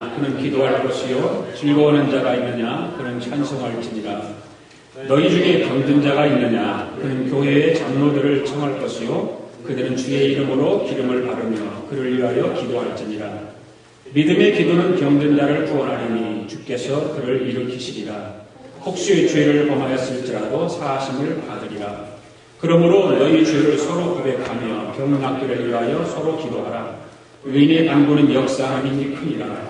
그는 기도할 것이요 즐거워하는 자가 있느냐 그는 찬송할지니라. 너희 중에 병든 자가 있느냐 그는 교회의 장로들을 청할 것이요 그들은 주의 이름으로 기름을 바르며 그를 위하여 기도할지니라. 믿음의 기도는 병든 자를 구원하리니 주께서 그를 일으키시리라. 혹시 죄를 범하였을지라도 사하심을 받으리라. 그러므로 너희 죄를 서로 고백하며 병낫기를 위하여 서로 기도하라. 의인의 간구는 역사하는 힘이 크니라.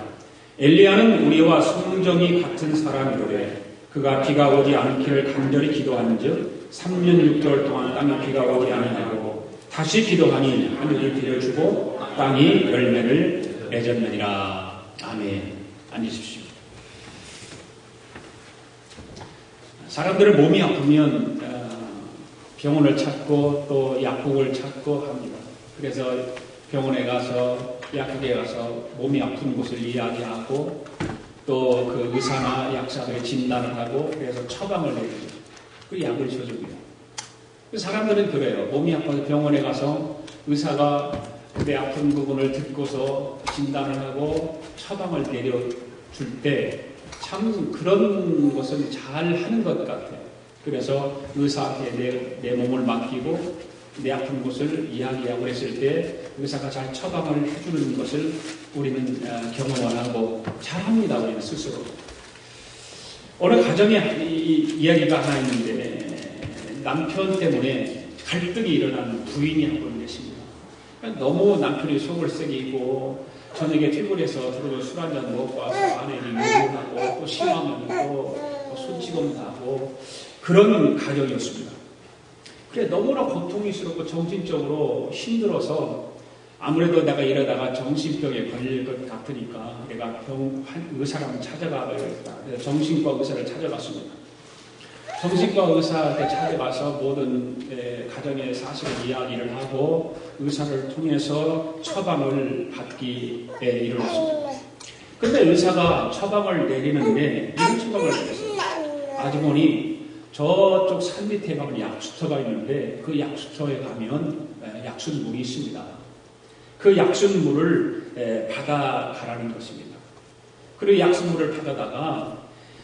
엘리야는 우리와 성정이 같은 사람이로되 그가 비가 오지 않기를 간절히 기도한즉 3년 6개월 동안 땅에 비가 오지 아니하고 다시 기도하니 하늘이 비를 주고 땅이 열매를 맺었느니라. 아멘. 앉으십시오. 사람들은 몸이 아프면 병원을 찾고 또 약국을 찾고 합니다. 그래서 병원에 가서 약국에 가서 몸이 아픈 곳을 이야기하고 또 그 의사나 약사들이 진단을 하고 그래서 처방을 내리죠. 그 약을 줘줍니다. 사람들은 그래요. 몸이 아파서 병원에 가서 의사가 내 아픈 부분을 듣고서 진단을 하고 처방을 내려줄 때 참 그런 것은 잘 하는 것 같아요. 그래서 의사한테 내 몸을 맡기고 내 아픈 곳을 이야기하고 했을 때 의사가 잘 처방을 해주는 것을 우리는 경험을 하고 잘합니다. 우리는 스스로. 어느 가정에 이야기가 하나 있는데 남편 때문에 갈등이 일어나는 부인이 한 분 계십니다. 너무 남편이 속을 썩이고 저녁에 퇴근해서 들어서 술 한잔 먹고 와서 아내를 유혹하고 또 심하면 또 손찌검 나고 그런 가정이었습니다. 그래 너무나 고통스럽고 정신적으로 힘들어서 아무래도 내가 이러다가 정신병에 걸릴 것 같으니까 내가 의사를 한번 찾아가야겠다. 정신과 의사를 찾아갔습니다. 정신과 의사한테 찾아가서 모든 가정의 사실을 이야기를 하고 의사를 통해서 처방을 받기에 이르렀습니다. 그런데 의사가 처방을 내리는데 이런 처방을 내렸어요. 아주머니 저쪽 산 밑에 가면 약수터가 있는데 그 약수터에 가면 약순물이 있습니다. 그 약순물을 받아가라는 것입니다. 그리고 약순물을 받아다가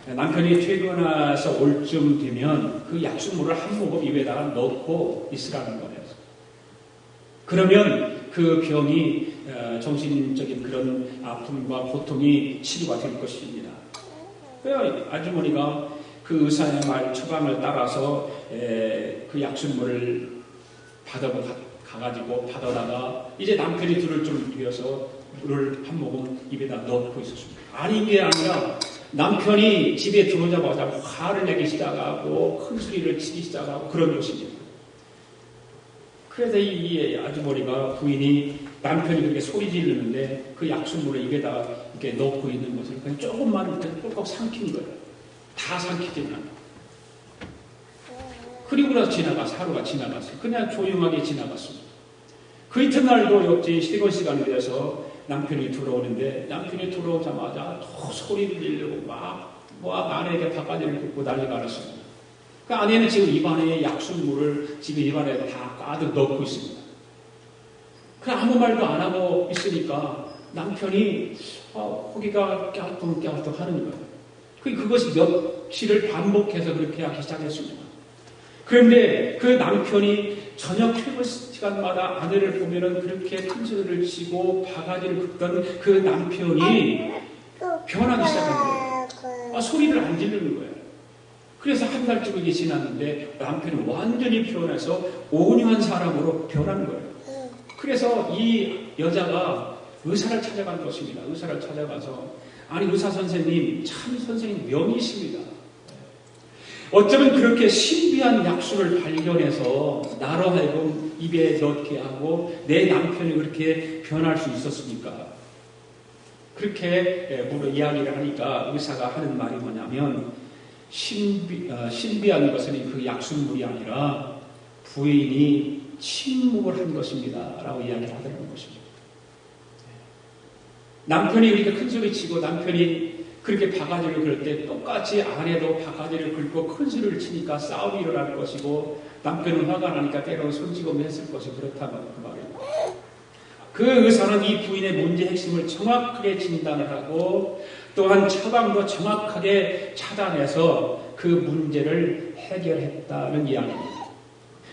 남편이 퇴근해서 올 쯤 되면 그 약순물을 한 모금 입에다가 넣고 있으라는 거예요. 그러면 그 병이 정신적인 그런 아픔과 고통이 치료가 될 것입니다. 그래서 아주머니가 그 의사의 말 처방을 따라서 그 약순물을 가가지고 받아다가 이제 남편이 들을 좀 뒤어서 물을 한 모금 입에다 넣고 있었습니다. 아니 이게 아니라 남편이 집에 들어오자마자 화를 내기 시작하고 큰 소리를 치기 시작하고 그런 것입니다. 그래서 이 아주머니가 부인이 남편이 그렇게 소리 지르는데 그 약순물을 입에다가 이렇게 넣고 있는 것을 그냥 조금만 이렇게 꿀꺽 삼킨 거예요. 다 삼키지는 않아요. 그리고 나서 하루가 지나갔어요. 그냥 조용하게 지나갔습니다. 그 이튿날도 역시 퇴근 시간이 돼서 남편이 들어오는데 남편이 들어오자마자 또 소리를 지르고 막 아내에게 바가지를 긁고 난리가 났습니다. 그 아내는 지금 입안에 약순물을 지금 입안에 다 가득 넣고 있습니다. 그 아무 말도 안 하고 있으니까 남편이 호기가 깨알뚱깨알뚱 하는 거예요. 그것이 며칠을 반복해서 그렇게 하기 시작했습니다. 그런데 그 남편이 저녁 퇴근 시간마다 아내를 보면은 그렇게 큰 소리를 치고 바가지를 긁던 그 남편이 변하기 시작한 거예요. 소리를 안 지르는 거예요. 그래서 한 달쯤이 지났는데 남편은 완전히 변해서 온유한 사람으로 변한 거예요. 그래서 이 여자가 의사를 찾아간 것입니다. 의사를 찾아가서 아니 의사 선생님 참 선생님 명이십니다. 어쩌면 그렇게 신비한 약수를 발견해서 나로 하여금 입에 넣게 하고 내 남편이 그렇게 변할 수 있었습니까? 그렇게 이야기를 하니까 의사가 하는 말이 뭐냐면 신비한 것은 그 약수물이 아니라 부인이 침묵을 한 것입니다. 라고 이야기를 하더라는 것입니다. 남편이 그렇게 큰 소리 치고 남편이 그렇게 바가지를 긁을 때 똑같이 아내도 바가지를 긁고 큰 소리를 치니까 싸움이 일어날 것이고 남편은 화가 나니까 때로는 손찌검을 했을 것이 그렇다는 그 말입니다. 그 의사는 이 부인의 문제 핵심을 정확하게 진단을 하고 또한 처방도 정확하게 차단해서 그 문제를 해결했다는 이야기입니다.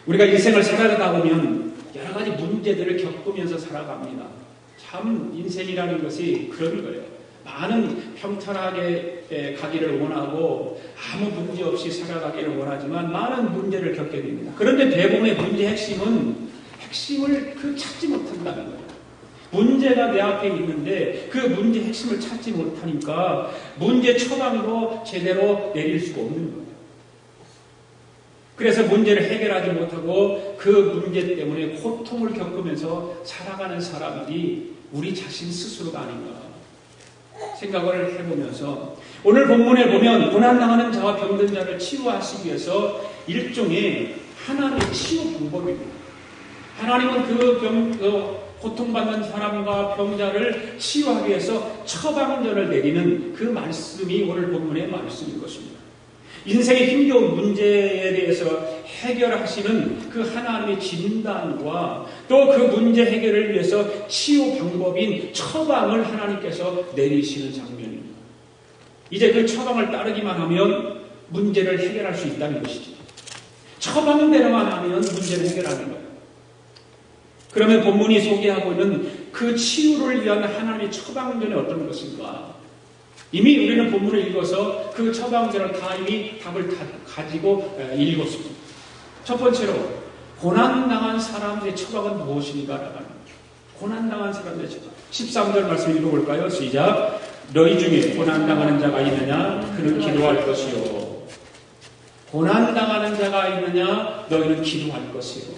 우리가 인생을 살아가다 보면 여러 가지 문제들을 겪으면서 살아갑니다. 참 인생이라는 것이 그런 거예요. 많은 평탄하게 가기를 원하고 아무 문제 없이 살아가기를 원하지만 많은 문제를 겪게 됩니다. 그런데 대부분의 문제 핵심을 찾지 못한다는 거예요. 문제가 내 앞에 있는데 그 문제 핵심을 찾지 못하니까 문제 처방도 제대로 내릴 수가 없는 거예요. 그래서 문제를 해결하지 못하고 그 문제 때문에 고통을 겪으면서 살아가는 사람들이 우리 자신 스스로가 아닌가 생각을 해보면서 오늘 본문에 보면 고난당하는 자와 병든 자를 치유하시기 위해서 일종의 하나님의 치유 방법입니다. 하나님은 고통받는 사람과 병자를 치유하기 위해서 처방전을 내리는 그 말씀이 오늘 본문의 말씀인 것입니다. 인생의 힘겨운 문제에 대해서 해결하시는 그 하나님의 진단과 또 그 문제 해결을 위해서 치유 방법인 처방을 하나님께서 내리시는 장면입니다. 이제 그 처방을 따르기만 하면 문제를 해결할 수 있다는 것이죠. 처방대로만 하면 문제를 해결하는 거예요. 그러면 본문이 소개하고 있는 그 치유를 위한 하나님의 처방전이 어떤 것인가? 이미 우리는 본문을 읽어서 그 처방전을 다 이미 답을 다 가지고 읽었습니다. 첫 번째로 고난당한 사람들의 처방은 무엇인가? 고난당한 사람들의 처방. 13절 말씀 읽어볼까요? 시작. 너희 중에 고난당하는 자가 있느냐? 그는 기도할 것이요. 고난당하는 자가 있느냐? 너희는 기도할 것이요.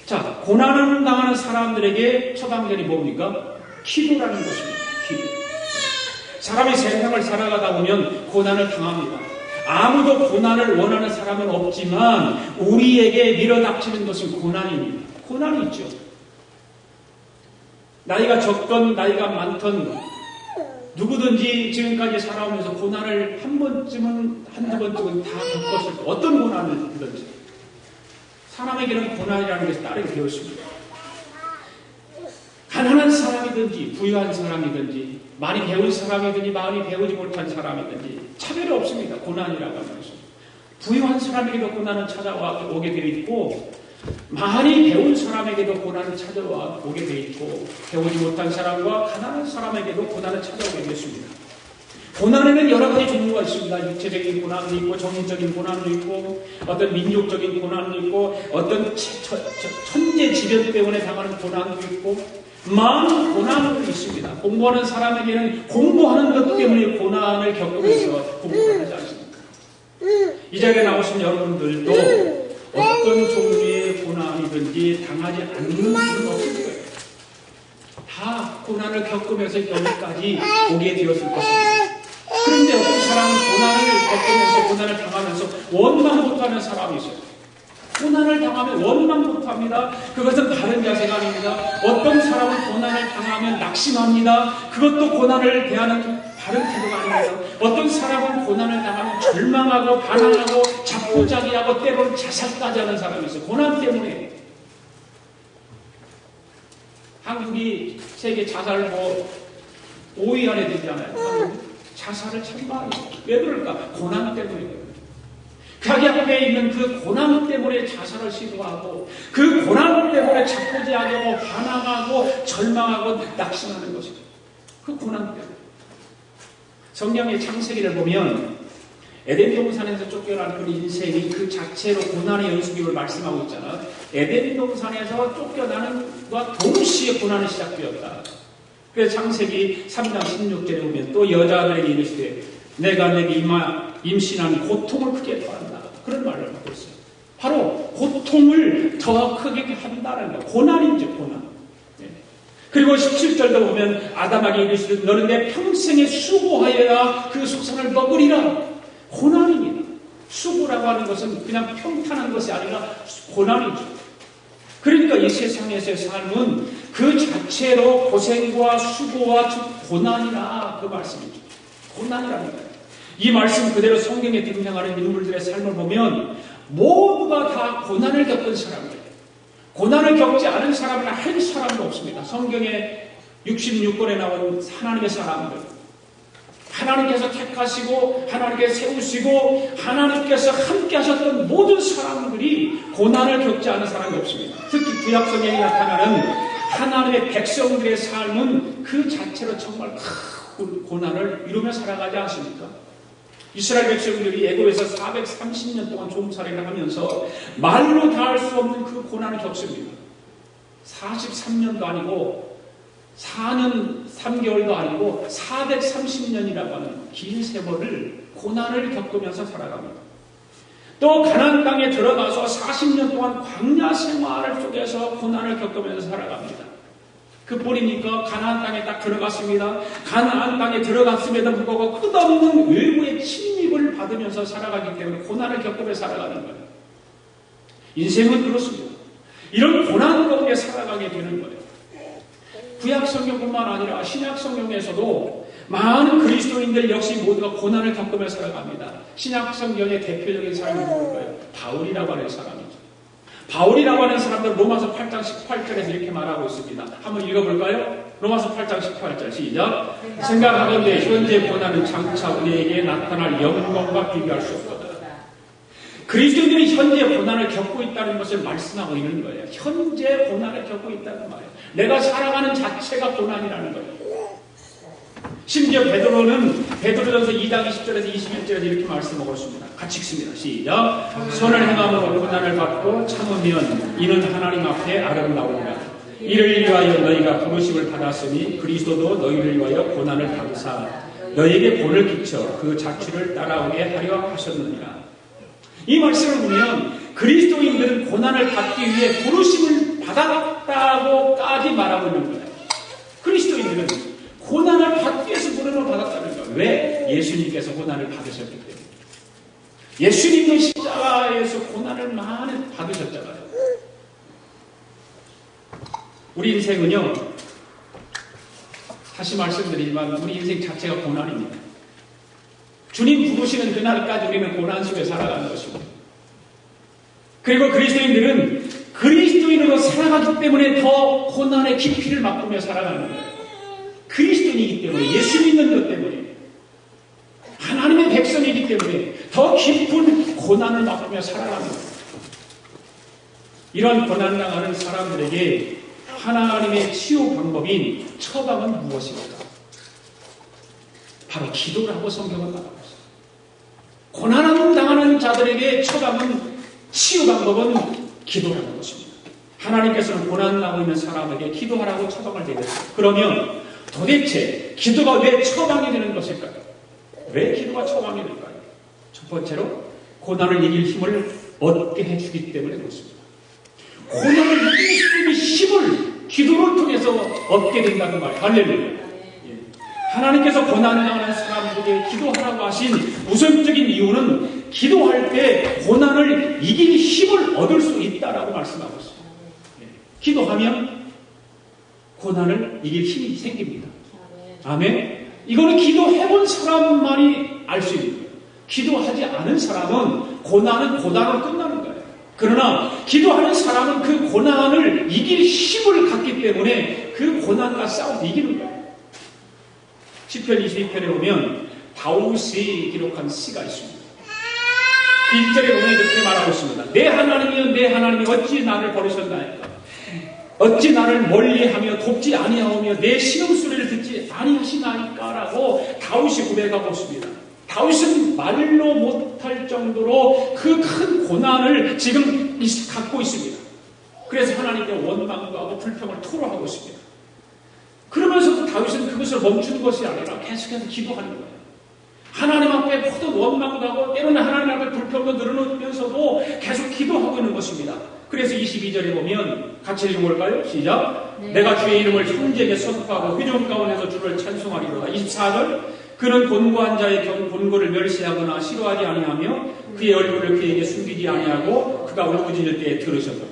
자, 고난을 당하는 사람들에게 처방전이 뭡니까? 기도라는 것입니다. 기도. 사람이 세상을 살아가다 보면 고난을 당합니다. 아무도 고난을 원하는 사람은 없지만 우리에게 밀어닥치는 것은 고난입니다. 고난이 있죠. 나이가 적건 나이가 많던 누구든지 지금까지 살아오면서 고난을 한 번쯤은 한두 번쯤은 다 겪었을 때 어떤 고난이든지 사람에게는 고난이라는 것이 따르게 되었습니다. 가난한 사람이든지 부유한 사람이든지 많이 배운 사람이든지 많이 배우지 못한 사람이든지 차별이 없습니다. 고난이라고 하는 것은. 부유한 사람에게도 고난은 찾아오게 되어 있고 많이 배운 사람에게도 고난은 찾아오게 되어 있고 배우지 못한 사람과 가난한 사람에게도 고난은 찾아오게 되었습니다. 고난에는 여러 가지 종류가 있습니다. 육체적인 고난도 있고 정신적인 고난도 있고 어떤 민족적인 고난도 있고 어떤 천재지변 때문에 당하는 고난도 있고 많은 고난들이 있습니다. 공부하는 사람에게는 공부하는 것 때문에 고난을 겪으면서 공부를 하지 않습니까? 이 자리에 나오신 여러분들도 어떤 종류의 고난이든지 당하지 않는 분은 없을 거예요. 다 고난을 겪으면서 여기까지 오게 되었을 것입니다. 그런데 어떤 사람은 고난을 겪으면서 고난을 당하면서 원망부터 하는 사람이 있어요. 고난을 당하면 원망부터 합니다. 그것은 바른 자세가 아닙니다. 어떤 사람은 고난을 당하면 낙심합니다. 그것도 고난을 대하는 바른 태도가 아닙니다. 어떤 사람은 고난을 당하면 절망하고 반항하고 자포자기하고 때로는 자살까지 하는 사람이 있어요. 고난 때문에. 한국이 세계 자살 5위 안에 들잖아요. 자살을 참 많이 해요. 왜 그럴까? 고난 때문에. 자기 앞에 있는 그 고난 때문에 자살을 시도하고 그 고난 때문에 자포자기하고 반항하고 절망하고 낙심하는 것이죠. 그 고난 때문에. 성경의 창세기를 보면 에덴 동산에서 쫓겨난 그 인생이 그 자체로 고난의 연속임을 말씀하고 있잖아. 에덴 동산에서 쫓겨나는 것과 동시에 고난이 시작되었다. 그래서 창세기 3장 16절에 보면 또 여자들에게 이르시되 내가 내게 임신한 고통을 크게 더한다. 그런 말을 하고 있어요. 바로 고통을 더 크게 한다는 거예요. 고난이죠, 고난. 네. 그리고 17절도 보면 아담에게 이르시되 너는 내 평생에 수고하여야 그 소산을 먹으리라. 고난입니다. 수고라고 하는 것은 그냥 평탄한 것이 아니라 고난이죠. 그러니까 이 세상에서의 삶은 그 자체로 고생과 수고와 고난이라 그 말씀이죠. 고난이라는 거예요. 이 말씀 그대로 성경에 등장하는 인물들의 삶을 보면 모두가 다 고난을 겪은 사람들, 고난을 겪지 않은 사람은 한 사람도 없습니다. 성경에 66권에 나온 하나님의 사람들, 하나님께서 택하시고 하나님께서 세우시고 하나님께서 함께 하셨던 모든 사람들이 고난을 겪지 않은 사람이 없습니다. 특히 구약성경에 나타나는 하나님의 백성들의 삶은 그 자체로 정말 큰 고난을 이루며 살아가지 않습니까? 이스라엘 백성들이 애굽에서 430년 동안 종살이를 하면서 말로 다 할 수 없는 그 고난을 겪습니다. 43년도 아니고 4년 3개월도 아니고 430년이라고 하는 긴 세월을 고난을 겪으면서 살아갑니다. 또 가나안 땅에 들어가서 40년 동안 광야 생활 속에서 고난을 겪으면서 살아갑니다. 그뿐입니까? 가나안 땅에 딱 들어갔습니다. 가나안 땅에 들어갔음에도 불구하고 끝없는 외부의 침입을 받으면서 살아가기 때문에 고난을 겪으면서 살아가는 거예요. 인생은 그렇습니다. 이런 고난 가운데 살아가게 되는 거예요. 구약 성경뿐만 아니라 신약 성경에서도 많은 그리스도인들 역시 모두가 고난을 겪으면서 살아갑니다. 신약 성경의 대표적인 사람이 누굴까요? 바울이라고 하는 사람이죠. 바울이라고 하는 사람들 로마서 8장 18절에서 이렇게 말하고 있습니다. 한번 읽어볼까요? 로마서 8장 18절 시작. 생각하건대 현재 고난은 장차 우리에게 나타날 영광과 비교할 수 없거든. 그리스도인들이 현재 고난을 겪고 있다는 것을 말씀하고 있는 거예요. 현재 고난을 겪고 있다는 말이에요. 내가 살아가는 자체가 고난이라는 거예요. 심지어 베드로전서 2장 20절에서 21절에서 이렇게 말씀하고 있습니다. 같이 읽습니다. 시작. 선을 행함으로 고난을 받고 참으면 이는 하나님 앞에 아름다우니라. 이를 위하여 너희가 부르심을 받았으니 그리스도도 너희를 위하여 고난을 받으사 너희에게 본을 끼쳐 그 자취를 따라오게 하려 하셨느니라. 이 말씀을 보면 그리스도인들은 고난을 받기 위해 부르심을 받았다고까지 말하고 있는 거예요. 그리스도인들은 고난을 받기 위해서 부름을 받았다는 거예요. 왜? 예수님께서 고난을 받으셨기 때문에. 예수님도 십자가에서 고난을 많이 받으셨잖아요. 우리 인생은요, 다시 말씀드리지만 우리 인생 자체가 고난입니다. 주님 부르시는 그날까지 우리는 고난 속에 살아가는 것입니다. 그리고 그리스도인들은 그리스도인으로 살아가기 때문에 더 고난의 깊이를 맛보며 살아가는 거예요. 그리스도인이기 때문에, 예수 믿는 것 때문에, 하나님의 백성이기 때문에 더 깊은 고난을 맛보며 살아가는 거예요. 이런 고난당하는 사람들에게 하나님의 치유 방법인 처방은 무엇입니까? 바로 기도라고 성경은 말하고 있습니다. 고난을 당하는 자들에게 처방은 치유 방법은 기도라는 것입니다. 하나님께서는 고난당하고 있는 사람에게 기도하라고 처방을 내렸어요. 그러면 도대체 기도가 왜 처방이 되는 것일까요? 왜 기도가 처방이 될까요? 첫 번째로 고난을 이길 힘을 얻게 해주기 때문에 그렇습니다. 고난을 이길 수 있는 힘을 기도를 통해서 얻게 된다는 말이에요. 할렐루야. 하나님께서 고난을 당하는 사람들에게 기도하라고 하신 우선적인 이유는 기도할 때 고난을 이길 힘을 얻을 수 있다라고 말씀하고 있습니다. 기도하면 고난을 이길 힘이 생깁니다. 아멘. 이거는 기도해본 사람만이 알 수 있는 거예요. 기도하지 않은 사람은 고난은 고난으로 끝나는 거예요. 그러나 기도하는 사람은 그 고난을 이길 힘을 갖기 때문에 그 고난과 싸워서 이기는 거예요. 시편 22편에 보면 다윗이 기록한 시가 있습니다. 그 1절에 보면 이렇게 말하고 있습니다. 내 하나님이여 내 하나님이 어찌 나를 버리셨나이까? 어찌 나를 멀리하며 돕지 아니하오며 내 신음소리를 듣지 아니하시나이까? 라고 다윗이 고백하고 있습니다. 다윗은 말로 못할 정도로 그 큰 고난을 지금 갖고 있습니다. 그래서 하나님께 원망도 하고 불평을 토로하고 있습니다. 그러면서도 다윗은 그것을 멈추는 것이 아니라 계속해서 기도하는 거예요. 하나님 앞에 모든 원망도 하고 때로는 하나님 앞에 불평도 늘어놓으면서도 계속 기도하고 있는 것입니다. 그래서 22절에 보면 같이 읽어볼까요? 시작. 내가 주의 이름을 형제에게 선포하고 회중 가운데서 주를 찬송하리로다. 24절. 그는 곤고한 자의 곤고를 멸시하거나 싫어하지 아니하며 그의 얼굴을 그에게 숨기지 아니하고 그가 울부짖을 때에 들으셨다.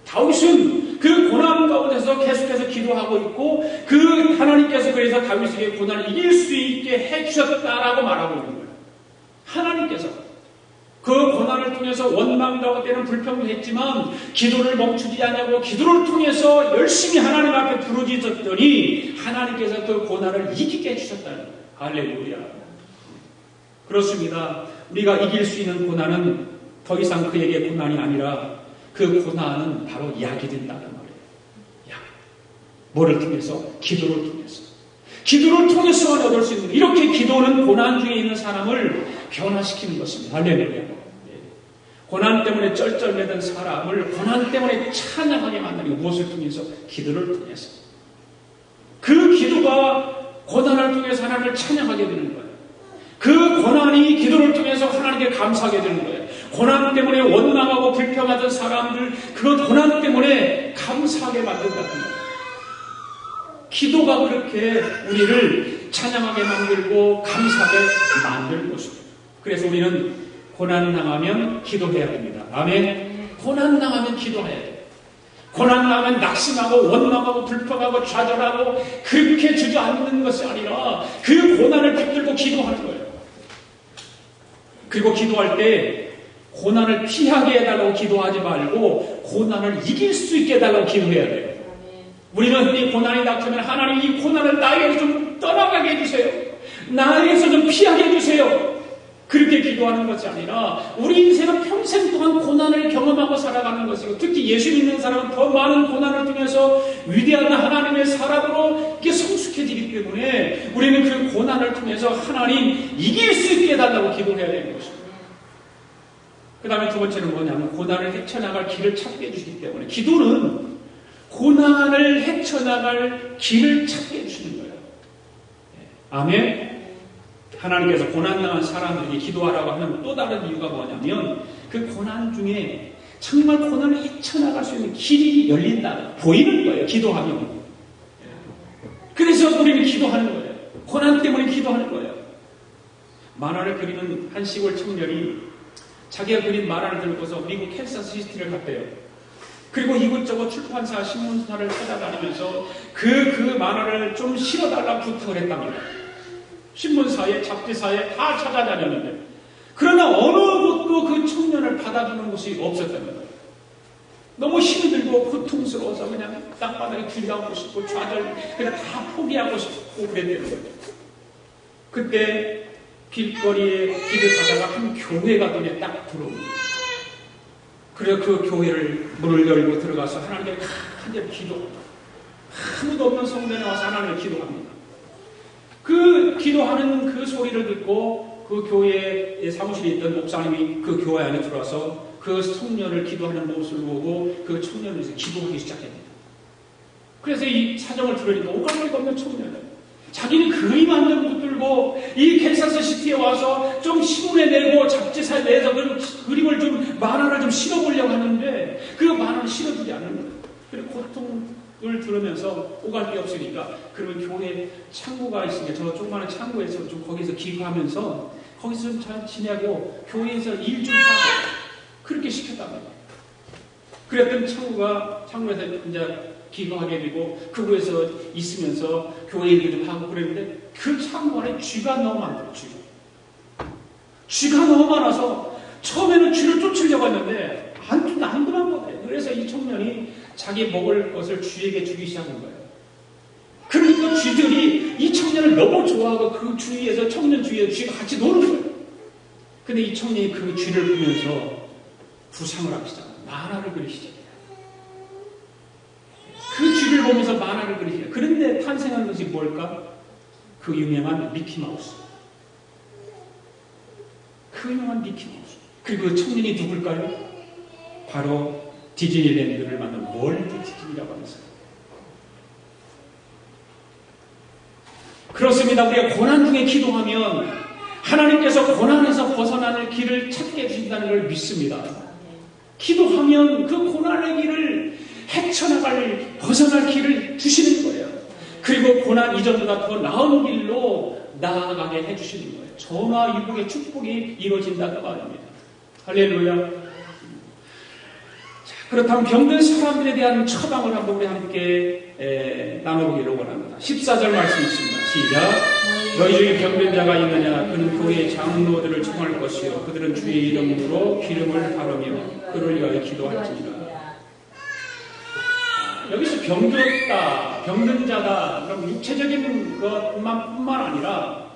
다윗은 그 고난 가운데서 계속해서 기도하고 있고 그 하나님께서 그래서 다윗에게 고난을 이길 수 있게 해주셨다라고 말하고 있는 거예요. 하나님께서 그 고난을 통해서 원망도 때는 불평도 했지만 기도를 멈추지 않냐고 기도를 통해서 열심히 하나님 앞에 부르짖었더니 하나님께서 그 고난을 이기게 해주셨다는 거예요. 할렐루야. 그렇습니다. 우리가 이길 수 있는 고난은 더 이상 그에게 고난이 아니라 그 고난은 바로 약이 된다는 말이에요. 약. 뭐를 통해서? 기도를 통해서. 기도를 통해서만 얻을 수 있는, 이렇게 기도는 고난 중에 있는 사람을 변화시키는 것입니다. 할렐루야. 고난 때문에 쩔쩔매던 사람을 고난 때문에 찬양하게 만드는 게 무엇을 통해서? 기도를 통해서. 그 기도가 고난을 통해서 하나님을 찬양하게 되는 거예요. 그 고난이 기도를 통해서 하나님께 감사하게 되는 거예요. 고난 때문에 원망하고 불평하던 사람들, 그 고난 때문에 감사하게 만든다는 거예요. 기도가 그렇게 우리를 찬양하게 만들고 감사하게 만드는 것입니다. 그래서 우리는 고난 당하면 기도해야 됩니다. 아멘. 고난 당하면 기도해야 돼요. 고난 당하면 낙심하고 원망하고 불평하고 좌절하고 그렇게 주저앉는 것이 아니라 그 고난을 붙들고 기도하는 거예요. 그리고 기도할 때 고난을 피하게 해달라고 기도하지 말고 고난을 이길 수 있게 해달라고 기도해야 돼요. 우리는 흔히 고난이 닥치면 하나님 이 고난을 나에게서 좀 떠나가게 해주세요. 나에게서 좀 피하게 해주세요. 그렇게 기도하는 것이 아니라 우리 인생은 평생 동안 고난을 경험하고 살아가는 것이고 특히 예수 믿는 사람은 더 많은 고난을 통해서 위대한 하나님의 사랑으로 이렇게 성숙해지기 때문에 우리는 그 고난을 통해서 하나님 이길 수 있게 해달라고 기도해야 되는 것입니다. 그 다음에 두 번째는 뭐냐면 고난을 헤쳐나갈 길을 찾게 해주시기 때문에 기도는 고난을 헤쳐나갈 길을 찾게 해주시는 거예요. 아멘. 하나님께서 고난당한 사람들에게 기도하라고 하는 또 다른 이유가 뭐냐면 그 고난 중에 정말 고난을 헤쳐나갈 수 있는 길이 열린다. 보이는 거예요. 기도하면. 그래서 우리는 기도하는 거예요. 고난 때문에 기도하는 거예요. 만화를 그리는 한 시골 청년이 자기가 그린 만화를 들고서 미국 캔사스 시티를 갔대요. 그리고 이곳저곳 출판사, 신문사를 찾아다니면서 그 만화를 좀 실어달라고 부탁을 했답니다. 신문사에, 잡지사에 다 찾아다녔는데 그러나 어느 곳도 그 청년을 받아주는 곳이 없었답니다. 너무 힘이 들고 고통스러워서 그냥 땅바닥에 기대하고 싶고 좌절, 그냥 다 포기하고 싶고 그랬다는 거예요. 그때 길거리에 길을 가다가 한 교회가 눈에 딱 들어옵니다. 그래서 그 교회를 문을 열고 들어가서 하나님께 간절히 기도합니다. 아무도 없는 성전에 와서 하나님을 기도합니다. 그 기도하는 그 소리를 듣고 그 교회의 사무실에 있던 목사님이 그 교회 안에 들어와서 그 청년을 기도하는 모습을 보고 그 청년을 위해서 기도하기 시작합니다. 그래서 이 사정을 들으니까 오갈 데가 없는 청년은 자기는 그림 한 점 붙들고 이 캔사스 시티에 와서 좀 신문에 내고 잡지사에 내서 그림을 좀 만화를 좀 실어보려고 하는데 그 만화를 실어주지 않는 거예요. 그리고 고통을 들으면서 오갈 데 없으니까 그러면 교회 창구가 있으니까 저 조그마한 창구에서 좀 거기서 기도하면서 거기서 좀 잘 지내고 교회에서 일 좀 하고 그렇게 시켰답니다. 그랬더니 창구에서 이제 기도하게 되고 그곳에서 있으면서 교회 일도 좀 하고 그랬는데 그 창고 안에 쥐가 너무 많더라고요. 쥐가 너무 많아서 처음에는 쥐를 쫓으려고 했는데 안 그만 거예요. 그래서 이 청년이 자기 먹을 것을 쥐에게 주기 시작한 거예요. 그러니까 쥐들이 이 청년을 너무 좋아하고 그 주위에서 청년 주위에서 쥐가 같이 노는 거예요. 근데 이 청년이 그 쥐를 보면서 부상을 하기 시작합니다. 만화를 그리기 시작해요. 그 쥐를 보면서 만화를 그리기 시작해요. 그런데 탄생한 것이 뭘까? 그 유명한 미키마우스. 그 유명한 미키마우스. 그리고 그 청년이 누굴까요? 바로 디즈니랜드를 만든 월트 디즈니라고 하면서. 그렇습니다. 우리가 고난 중에 기도하면 하나님께서 고난에서 벗어나는 길을 찾게 해주신다는 걸 믿습니다. 기도하면 그 고난의 길을 헤쳐나갈, 벗어날 길을 주시는 거예요. 그리고 고난 이전보다 더 나은 길로 나아가게 해주시는 거예요. 전화위복의 축복이 이루어진다는 말입니다. 할렐루야. 자, 그렇다면 병든 사람들에 대한 처방을 한번 우리 함께 나눠보기를 원합니다. 14절 말씀 있습니다. 시작. 너희 중에 병든 자가 있느냐? 그는 교회의 장로들을 청할 것이요 그들은 주의 이름으로 기름을 바르며 그를 위하여 기도할지니라. 여기서 병들었다, 병든 자다, 그럼 육체적인 것뿐만 아니라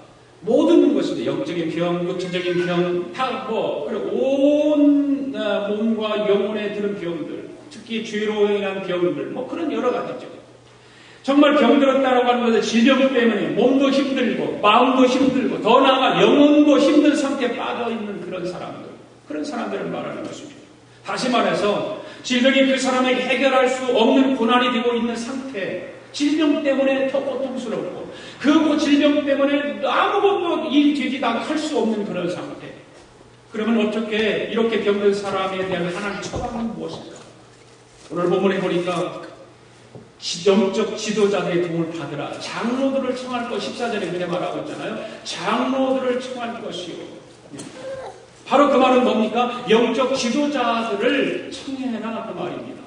모든 것인데 영적인 병, 육체적인 병, 다 그리고 온 몸과 영혼에 드는 병들, 특히 죄로 인한 병들, 그런 여러 가지죠. 정말 병들었다라고 하는 것은 질병 때문에 몸도 힘들고 마음도 힘들고 더 나아가 영혼도 힘든 상태에 빠져있는 그런 사람들을 말하는 것입니다. 다시 말해서 질병이 그 사람에게 해결할 수 없는 고난이 되고 있는 상태, 질병 때문에 더 고통스럽고 그 질병 때문에 아무것도 일되지도 않고 할 수 없는 그런 상태. 그러면 어떻게 이렇게 병든 사람에 대한 하나님의 처방은 무엇일까? 오늘 본문에 보니까 영적 지도자들의 도움을 받으라. 장로들을 청할 것, 14절에 그렇게 말하고 있잖아요. 장로들을 청할 것이요. 바로 그 말은 뭡니까? 영적 지도자들을 청해라 그 말입니다.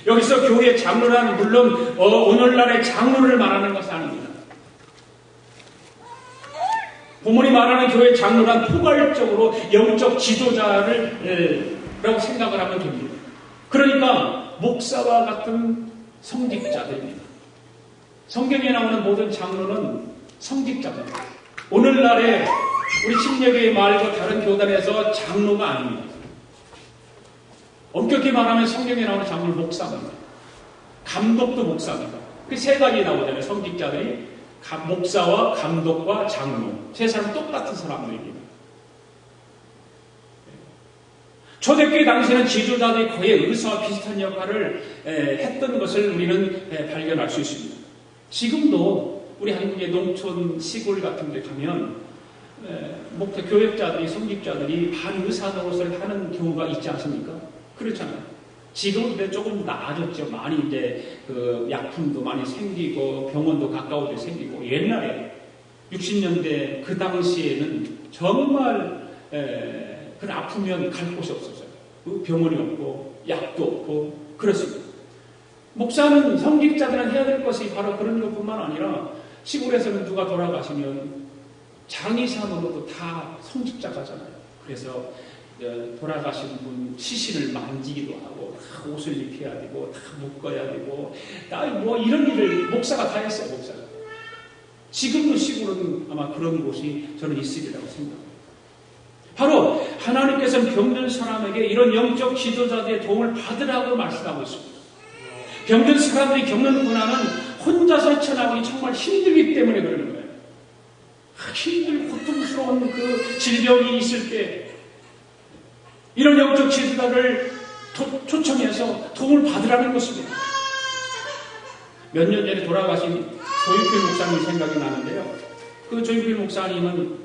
여기서 교회 장로라는 물론 오늘날의 장로를 말하는 것이 아닙니다. 본문이 말하는 교회 장로란 포괄적으로 영적 지도자를 라고 생각을 하면 됩니다. 그러니까 목사와 같은 성직자들입니다. 성경에 나오는 모든 장로는 성직자입니다. 오늘날의 우리 침례교회 말고 다른 교단에서 장로가 아닙니다. 엄격히 말하면 성경에 나오는 장로는 목사입니다. 감독도 목사입니다. 그 세 가지 나오잖아요. 성직자들이 목사와 감독과 장로. 세 사람 똑같은 사람들입니다. 초대교회 당시에는 지도자들이 거의 의사와 비슷한 역할을 했던 것을 우리는 발견할 수 있습니다. 지금도 우리 한국의 농촌 시골 같은 데 가면 교역자들이, 성직자들이 반의사 노릇을 하는 경우가 있지 않습니까? 그렇잖아요. 지금은 조금 나아졌죠. 많이 이제 그 약품도 많이 생기고 병원도 가까워져 생기고 옛날에 60년대 그 당시에는 정말 아프면 갈 곳이 없었어요. 병원이 없고 약도 없고 그렇습니다. 목사는 성직자들은 해야 될 것이 바로 그런 것뿐만 아니라 시골에서는 누가 돌아가시면 장의사로도 다 성직자가잖아요. 그래서 돌아가신 분 시신을 만지기도 하고 다 옷을 입혀야 되고 다 묶어야 되고 이런 일을 목사가 다 했어요. 목사가. 지금도 시골은 아마 그런 곳이 저는 있으리라고 생각합니다. 바로 하나님께서는 병든 사람에게 이런 영적 지도자들의 도움을 받으라고 말씀하고 있습니다. 병든 사람들이 겪는 고난은 혼자서 헤쳐나가기 정말 힘들기 때문에 그러는 거예요. 힘들고 고통스러운 그 질병이 있을 때 이런 영적 지도자를 초청해서 도움을 받으라는 것입니다. 몇 년 전에 돌아가신 조인필 목사님 생각이 나는데요. 그 조인필 목사님은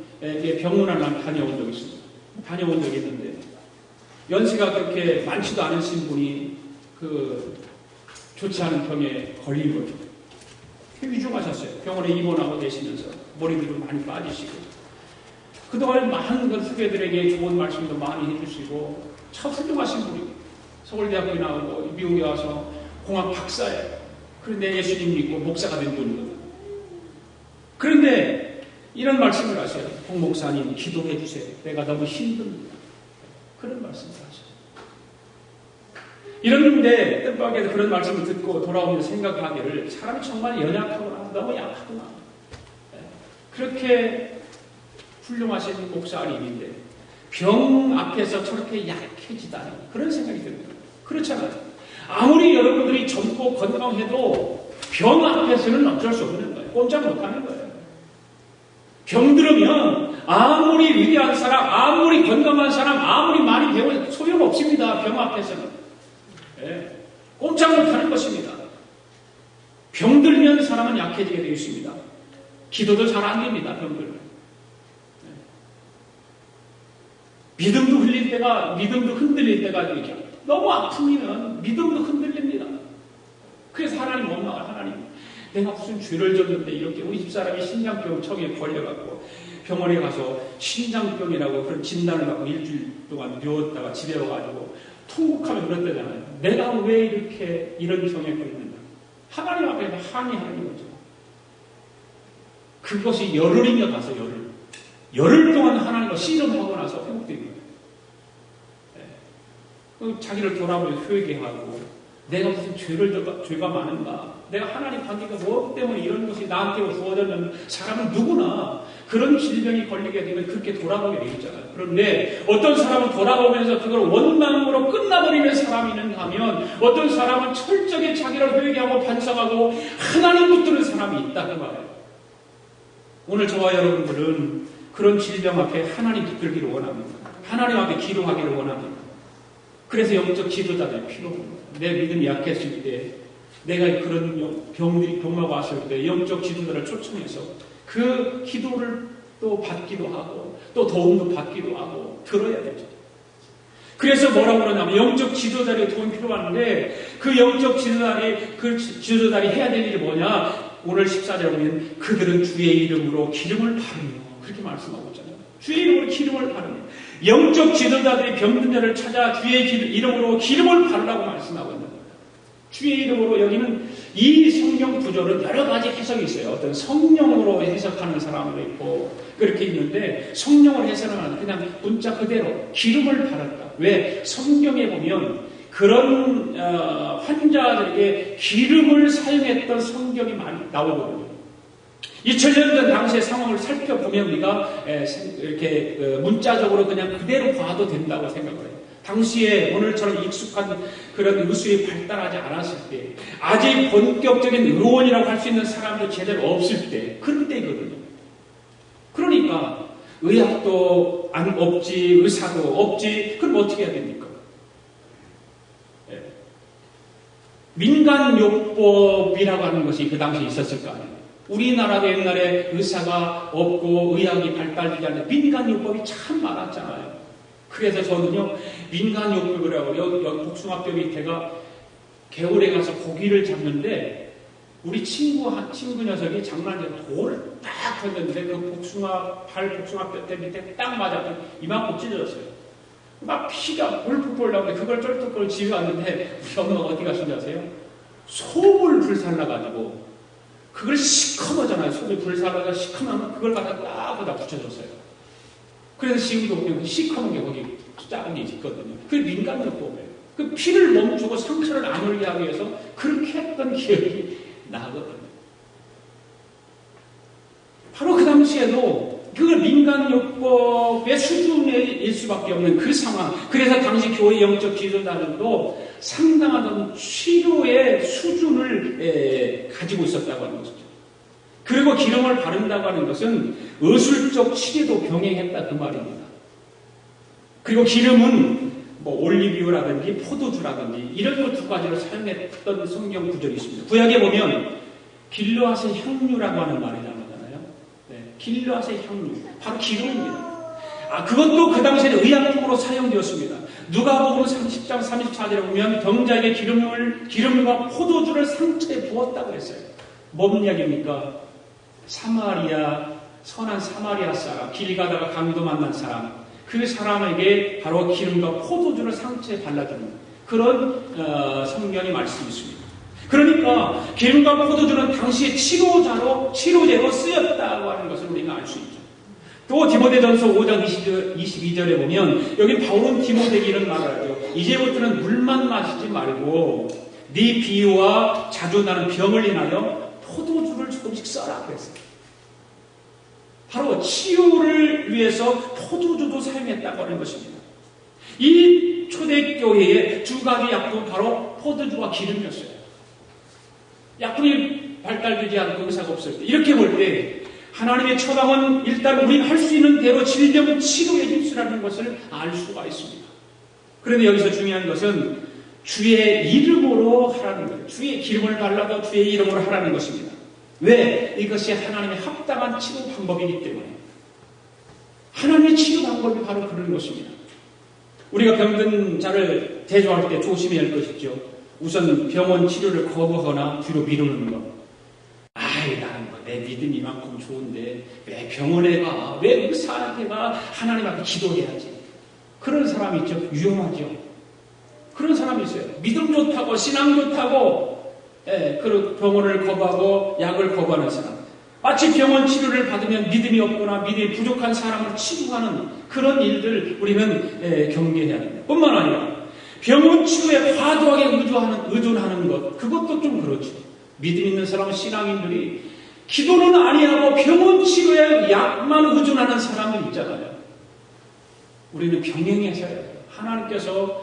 병원을 다녀온 적이 있습니다. 다녀온 적이 있는데 연세가 그렇게 많지도 않으신 분이 좋지 않은 병에 걸린 거죠. 위중하셨어요. 병원에 입원하고 계시면서 머리도 많이 빠지시고 그동안 많은 후배들에게 좋은 말씀도 많이 해주시고 참 훌륭하신 분이고 서울대학교에 나오고 미국에 와서 공학 박사예요. 그런데 예수님 믿고 목사가 된 분이거든요. 그런데 이런 말씀을 하셔요. 홍 목사님 기도해 주세요. 내가 너무 힘듭니다. 그런 말씀을 하셔요. 이런데 뜻밖에도 그런 말씀을 듣고 돌아오면서 생각하기를 사람이 정말 연약하구나, 너무 약하구나. 그렇게 훌륭하신 목사님인데 병 앞에서 저렇게 약해지다니 그런 생각이 듭니다. 그렇잖아요. 아무리 여러분들이 젊고 건강해도 병 앞에서는 어쩔 수 없는 거예요. 꼼짝 못하는 거예요. 병들으면 아무리 위대한 사람, 아무리 건강한 사람, 아무리 많이 배워도 소용없습니다. 병 앞에서는. 꼼짝 못하는 것입니다. 병들면 사람은 약해지게 되어 있습니다. 기도도 잘 안 됩니다. 병들면. 믿음도 흔들릴 때가 되죠. 너무 아프면 믿음도 흔들립니다. 그래서 하나님 원망을 하나님. 내가 무슨 죄를 졌는데 이렇게 우리 집사람이 신장병청에 걸려갖고 병원에 가서 신장병이라고 그런 진단을 받고 일주일 동안 누웠다가 집에 와가지고 통곡하며 그랬다잖아요. 내가 왜 이렇게 이런 병에 걸리는가. 하나님 앞에 항의하는 거죠. 그것이 열흘이며 가서 열흘 동안 하나님과 씨름하고 나서 회복된 거예요. 자기를 돌아보며 회개하고 내가 무슨 죄가 많은가? 내가 하나님 관계가 무엇 때문에 이런 것이 나한테 주어졌는 사람은 누구나 그런 질병이 걸리게 되면 그렇게 돌아보게 되어 있잖아요. 그런데 어떤 사람은 돌아보면서 그걸 원망으로 끝나버리는 사람이 있는가 하면 어떤 사람은 철저히 자기를 회개하고 반성하고 하나님 붙드는 사람이 있다 그 말이에요. 오늘 저와 여러분들은 그런 질병 앞에 하나님 붙들기를 원합니다. 하나님 앞에 기도하기를 원합니다. 그래서 영적 지도자들이 필요합니다. 내 믿음이 약했을 때 내가 그런 병마가 왔을 때 영적 지도자를 초청해서 그 기도를 또 받기도 하고 또 도움도 받기도 하고 들어야 되죠. 그래서 뭐라고 그러냐면 영적 지도자의 도움이 필요한데 그 영적 지도자들이 해야 될 일이 뭐냐? 오늘 14절에 보면 그들은 주의 이름으로 기름을 바르며 그렇게 말씀하고 있잖아요. 주의 이름으로 기름을 바르며 영적 지도자들이 병든 자를 찾아 주의 이름으로 기름을 바르라고 말씀하고 있는 거예요. 주의 이름으로 여기는 이 성경 구절은 여러 가지 해석이 있어요. 어떤 성령으로 해석하는 사람도 있고 그렇게 있는데 성령을 해석하는 그냥 문자 그대로 기름을 바랐다. 왜? 성경에 보면 그런 환자들에게 기름을 사용했던 성경이 많이 나오거든요. 2000년 전 당시의 상황을 살펴보면 우리가 이렇게 문자적으로 그냥 그대로 봐도 된다고 생각을 해요. 당시에 오늘처럼 익숙한 그런 의술이 발달하지 않았을 때 아직 본격적인 의원이라고 할 수 있는 사람도 제대로 없을 때 그런 때거든요. 그러니까 의학도 없지 의사도 없지 그럼 어떻게 해야 됩니까? 민간요법이라고 하는 것이 그 당시에 있었을 거 아니에요. 우리나라도 옛날에 의사가 없고 의학이 발달되지 않는 민간요법이 참 많았잖아요. 그래서 저는요 민간요법을 하고 여기 복숭아뼈 밑에가 겨울에 가서 고기를 잡는데 우리 친구 녀석이 장난으로 돌을 딱 던졌는데 그 복숭아뼈 밑에 딱 맞았더니 이만큼 찢어졌어요. 막 피가 볼풀 나오는데 그걸 쫄쫄 집에 왔는데 우리 엄마가 어디 가신지 아세요? 소를 불살라가지고 그걸 시커머잖아요. 소를 불살라서 시커머면 그걸 갖다 딱 거기다 붙여줬어요. 그래서 지금도 보면 그 시커먼 게 거기 작은 게 있거든요. 그게 민간요법이에요. 그 피를 멈추고 상처를 안 올게 하기 위해서 그렇게 했던 기억이 나거든요. 바로 그 당시에도 그걸 민간요법의 수준일 수밖에 없는 그 상황. 그래서 당시 교회 영적 지도자들도 상당한 치료의 수준을 가지고 있었다고 하는 것이죠. 그리고 기름을 바른다고 하는 것은 의술적 치료도 병행했다 그 말입니다. 그리고 기름은 뭐 올리브유라든지 포도주라든지 이런 것 두 가지를 사용했던 성경 구절이 있습니다. 구약에 보면 길르앗의 향유라고 하는 말이 나오잖아요. 네, 길르앗의 향유, 바로 기름입니다. 그것도 그 당시에는 의약품으로 사용되었습니다. 누가복음 30장 34절에 보면 병자에게 기름과 포도주를 상처에 부었다고 했어요. 뭔 이야기입니까? 선한 사마리아 사람, 길 가다가 강도 만난 사람, 그 사람에게 바로 기름과 포도주를 상처에 발라주는 그런 성경의 말씀이 있습니다. 그러니까 기름과 포도주는 당시의 치료제로 쓰였다고 하는 것을 우리가 알 수 있죠. 또 디모데전서 5장 22절에 보면 여기 바울은 디모데에게 이런 말을 하죠. 이제부터는 물만 마시지 말고 네 비유와 자주 나는 병을 인하여 포도주를 조금씩 써라 그랬어요. 바로 치유를 위해서 포도주도 사용했다고 하는 것입니다. 이 초대교회의 두 가지 약품은 바로 포도주와 기름이었어요. 약품이 발달되지 않고 의사가 없을 때 이렇게 볼 때 하나님의 처방은 일단 우리가 할 수 있는 대로 질병 치료에 힘쓰라는 것을 알 수가 있습니다. 그런데 여기서 중요한 것은 주의 이름으로 하라는 거예요. 주의 기름을 발라도 주의 이름으로 하라는 것입니다. 왜? 이것이 하나님의 합당한 치료 방법이기 때문에. 하나님의 치료 방법이 바로 그런 것입니다. 우리가 병든 자를 대조할 때 조심해야 할 것이죠. 우선 병원 치료를 거부하거나 뒤로 미루는 것. 나는 내 믿음이 이만큼 좋은데 왜 병원에 가? 왜 의사한테 가? 하나님 앞에 기도해야지. 그런 사람이 있죠. 위험하죠. 그런 사람이 있어요. 믿음 좋다고 신앙 좋다고 그 병원을 거부하고 약을 거부하는 사람. 마치 병원 치료를 받으면 믿음이 없거나 믿음이 부족한 사람을 치료하는 그런 일들 우리는 경계해야 됩니다. 뿐만 아니라 병원 치료에 과도하게 의존하는 것, 그것도 좀 그렇죠. 믿음 있는 사람, 신앙인들이 기도는 아니하고 병원 치료에 약만 의존하는 사람들 있잖아요. 우리는 병행해서 해야 돼요. 하나님께서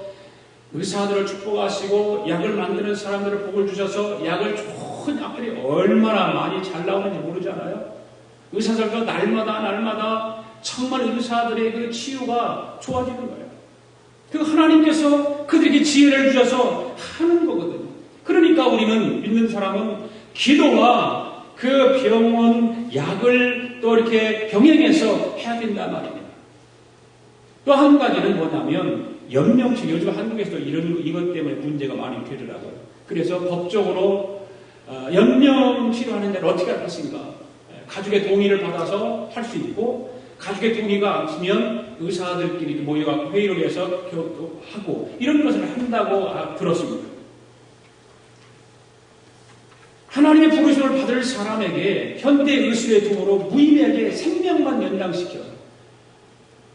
의사들을 축복하시고 약을 만드는 사람들을 복을 주셔서 약을 좋은 약들이 얼마나 많이 잘 나오는지 모르잖아요. 의사들도 날마다 정말 의사들의 그 치유가 좋아지는 거예요. 그 하나님께서 그들에게 지혜를 주셔서 하는 거거든요. 그러니까 우리는 믿는 사람은 기도와 그 병원 약을 또 이렇게 병행해서 해야 된단 말입니다. 또 한 가지는 뭐냐면 연명치료. 요즘 한국에서도 이것 때문에 문제가 많이 되더라고요. 그래서 법적으로 연명치료하는 데를 어떻게 할 것인가. 가족의 동의를 받아서 할 수 있고 가족의 동의가 없으면 의사들끼리 모여서 회의를 해서 하고 이런 것을 한다고 들었습니다. 하나님의 부르심을 받을 사람에게 현대의술의 도구로 무의미하게 생명만 연장시켜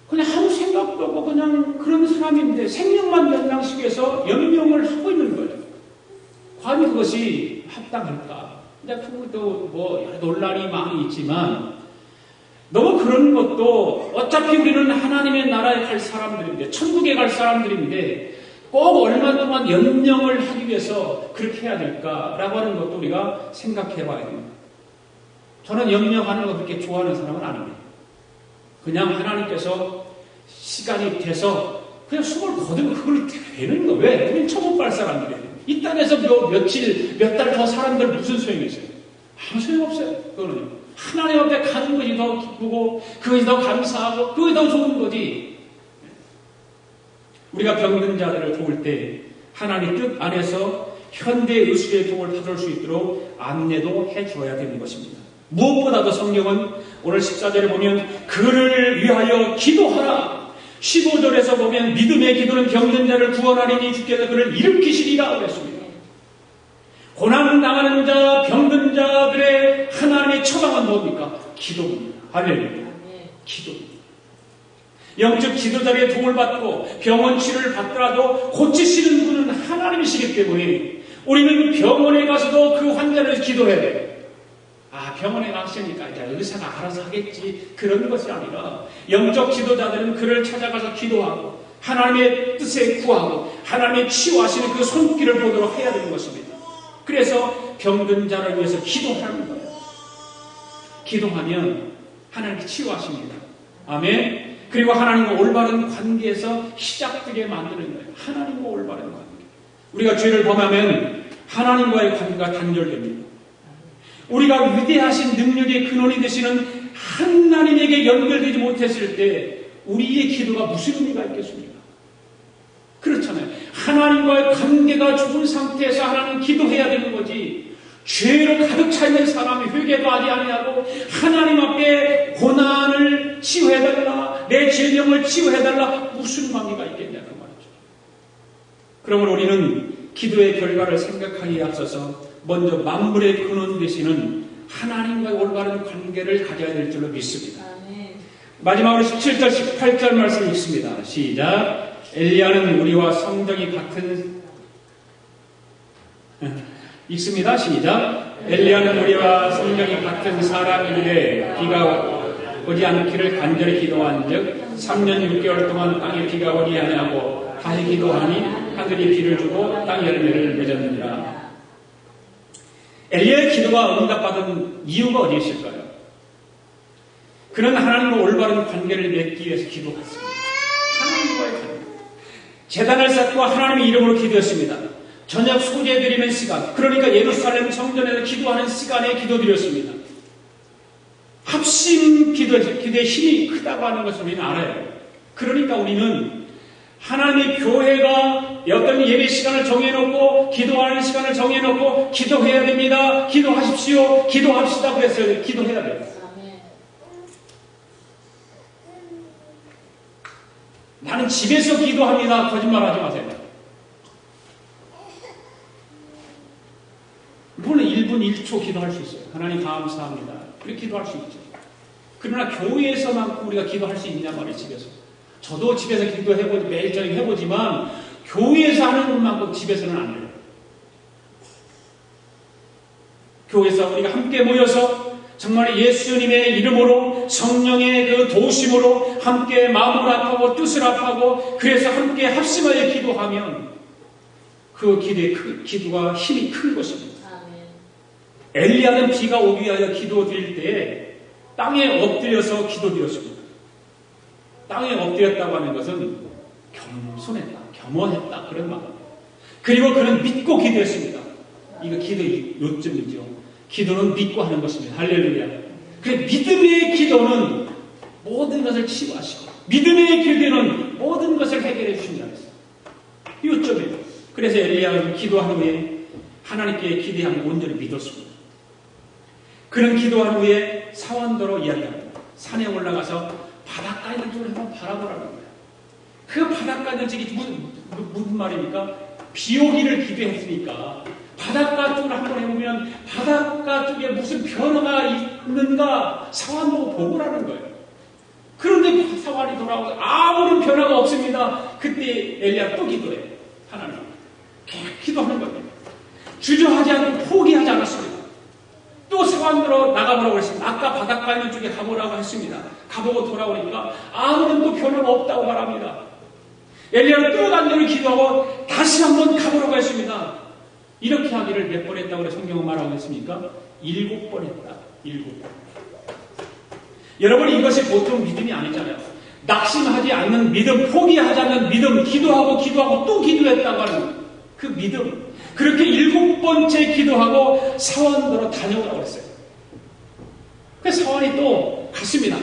그냥 아무 생각도 없고 그냥 그런 사람인데 생명만 연장시켜서 연명을 하고 있는 거예요. 과연 그것이 합당할까? 근데 그것도 여러 논란이 많이 있지만 너무 그런 것도 어차피 우리는 하나님의 나라에 갈 사람들인데 천국에 갈 사람들인데 꼭 얼마 동안 연명을 하기 위해서 그렇게 해야 될까라고 하는 것도 우리가 생각해 봐야 됩니다. 저는 연명하는 거 그렇게 좋아하는 사람은 아닙니다. 그냥 하나님께서 시간이 돼서 그냥 숨을 거두면 그걸 되는 거. 왜? 우리는 처음 못 갈 사람들이에요. 이 땅에서 며칠, 몇 달 더 사람들 무슨 소용이 있어요? 아무 소용없어요. 그거는 하나님 앞에 가는 것이 더 기쁘고 그것이 더 감사하고 그것이 더 좋은 거지. 우리가 병든 자들을 도울 때 하나님 뜻 안에서 현대 의술의 도움을 받을 수 있도록 안내도 해줘야 되는 것입니다. 무엇보다도 성경은 오늘 14절에 보면 그를 위하여 기도하라. 15절에서 보면 믿음의 기도는 병든 자를 구원하리니 주께서 그를 일으키시리라 그랬습니다. 고난당하는 자, 병든 자들의 하나님의 처방은 뭡니까? 기도입니다. 할렐루야. 기도입니다. 영적 지도자의 도움을 받고 병원 치료를 받더라도 고치시는 분은 하나님이시기 때문에 우리는 병원에 가서도 그 환자를 기도해야 돼요. 병원에 갔으니까 이제 의사가 알아서 하겠지 그런 것이 아니라 영적 지도자들은 그를 찾아가서 기도하고 하나님의 뜻에 구하고 하나님의 치유하시는 그 손길을 보도록 해야 되는 것입니다. 그래서 병든 자를 위해서 기도하는 거예요. 기도하면 하나님께 치유하십니다. 아멘. 그리고 하나님과 올바른 관계에서 시작되게 만드는 거예요. 하나님과 올바른 관계. 우리가 죄를 범하면 하나님과의 관계가 단절됩니다. 우리가 위대하신 능력의 근원이 되시는 하나님에게 연결되지 못했을 때 우리의 기도가 무슨 의미가 있겠습니까? 그렇잖아요. 하나님과의 관계가 좋은 상태에서 하나님 기도해야 되는 거지. 죄로 가득 차 있는 사람이 회개도 하지 아니하고 하나님 앞에 고난을 치유해달라, 내 질병을 치유해달라, 무슨 관계가 있겠냐 그 말이죠. 그러면 우리는 기도의 결과를 생각하기에 앞서서 먼저 만물의 근원 되시는 하나님과의 올바른 관계를 가져야 될 줄로 믿습니다. 마지막으로 17절, 18절 말씀 읽습니다. 시작. 엘리야는 우리와 성정이 같은 읽습니다. 시작. 엘리야는 우리와 성정이 같은 사람인데 비가 오지 않기를 간절히 기도한즉 3년 6개월 동안 땅에 비가 오지 아니하고 다시 기도하니 하늘이 비를 주고 땅 열매를 맺었느니라. 엘리야의 기도가 응답받은 이유가 어디 있을까요? 그는 하나님과 올바른 관계를 맺기 위해서 기도했습니다. 하나님과의 관계. 제단을 쌓고 하나님의 이름으로 기도했습니다. 저녁 소제드리는 시간, 그러니까 예루살렘 성전에서 기도하는 시간에 기도드렸습니다. 합심 기도의 힘이 크다고 하는 것을 우리는 알아요. 그러니까 우리는 하나님의 교회가 어떤 예배 시간을 정해놓고 기도하는 시간을 정해놓고 기도해야 됩니다. 기도하십시오. 기도합시다. 그랬어요. 기도해야 돼요. 나는 집에서 기도합니다. 거짓말하지 마세요. 물론 1분 1초 기도할 수 있어요. 하나님 감사합니다. 그렇게 기도할 수 있죠. 그러나 교회에서만큼 우리가 기도할 수 있냐 말이에요. 집에서. 저도 집에서 기도해보지 매일 저녁 해보지만 교회에서 하는 것만큼 집에서는 안 해요. 교회에서 우리가 함께 모여서 정말 예수님의 이름으로 성령의 그 도우심으로 함께 마음을 합하고 뜻을 합하고 그래서 함께 합심하여 기도하면 그 기도가 힘이 큰 것입니다. 엘리야는 비가 오기 위하여 기도드릴 때에 땅에 엎드려서 기도드렸습니다. 땅에 엎드렸다고 하는 것은 겸손했다, 겸허했다 그런 말입니다. 그리고 그는 믿고 기도했습니다. 이거 기도의 요점이죠. 기도는 믿고 하는 것입니다. 할렐루야. 그래 믿음의 기도는 모든 것을 치유하시고 믿음의 기도는 모든 것을 해결해 주신다 그랬어요. 요점이에요. 그래서 엘리야는 기도한 후에 하나님께 기대하며 온전히 믿었습니다. 그는 기도한 후에 사원도로 이야기합니다. 산에 올라가서 바닷가 있는 쪽을 한번 바라보라는 거예요. 그 바닷가 있는 쪽이 무슨 말입니까? 비 오기를 기도했으니까 바닷가 쪽을 한번 해보면 바닷가 쪽에 무슨 변화가 있는가 사원도 보고라는 거예요. 그런데 사원이 돌아오고 아무런 변화가 없습니다. 그때 엘리야 또 기도해요. 하나님 기도하는 겁니다. 주저하지 않고 포기하지 않았습니다. 또 사원으로 나가보라고 했습니다. 아까 바닷가 있는 쪽에 가보라고 했습니다. 가보고 돌아오니까 아무런 또 변화가 없다고 말합니다. 엘리야는 또 단전을 기도하고 다시 한번 가보라고 했습니다. 이렇게 하기를 몇 번 했다고 성경은 말하고 있습니까? 7번 했다. 7번. 여러분 이것이 보통 믿음이 아니잖아요. 낙심하지 않는 믿음, 포기하지 않는 믿음, 기도하고 또 기도했다고 하는 그 믿음. 그렇게 7번째 기도하고 사원으로 다녀오라고 했어요. 그래서 사원이 또 갔습니다.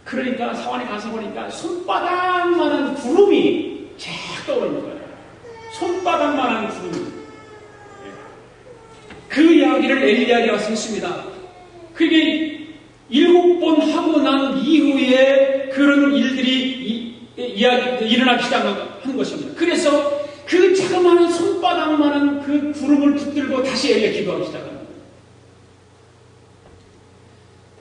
그러니까 사원이 가서 보니까 손바닥만한 구름이 쫙 떠오르는 거예요. 손바닥만한 구름이. 그 이야기를 엘리야가 와서 했습니다. 그게 7번 하고 난 이후에 그런 일들이 일어나기 시작한 것입니다. 그래서 그 자그마한 손바닥만한 그 구름을 붙들고 다시 엘리야 기도하기 시작합니다.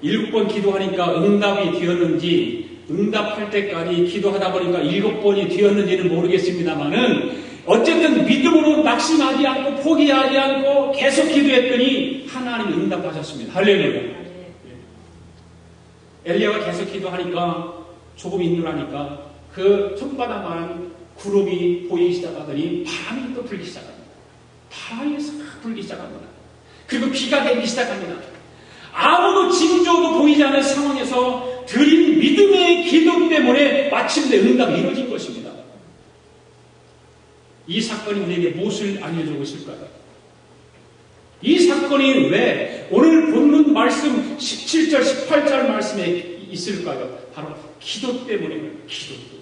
7번 기도하니까 응답이 되었는지 응답할 때까지 기도하다 보니까 7번이 되었는지는 모르겠습니다만은 어쨌든 믿음으로 낙심하지 않고 포기하지 않고 계속 기도했더니 하나님이 응답하셨습니다. 할렐루야. 엘리야가 계속 기도하니까 조금 인도하니까 그 손바닥만 구름이 보이기 시작하더니 바람이 또 불기 시작합니다. 바람이 싹 불기 시작합니다. 그리고 비가 내리기 시작합니다. 아무도 징조도 보이지 않는 상황에서 드린 믿음의 기도 때문에 마침내 응답이 이루어진 것입니다. 이 사건이 우리에게 무엇을 알려주고 있을까요? 이 사건이 왜 오늘 본문 말씀 17절, 18절 말씀에 있을까요? 바로 기도 때문에 기도.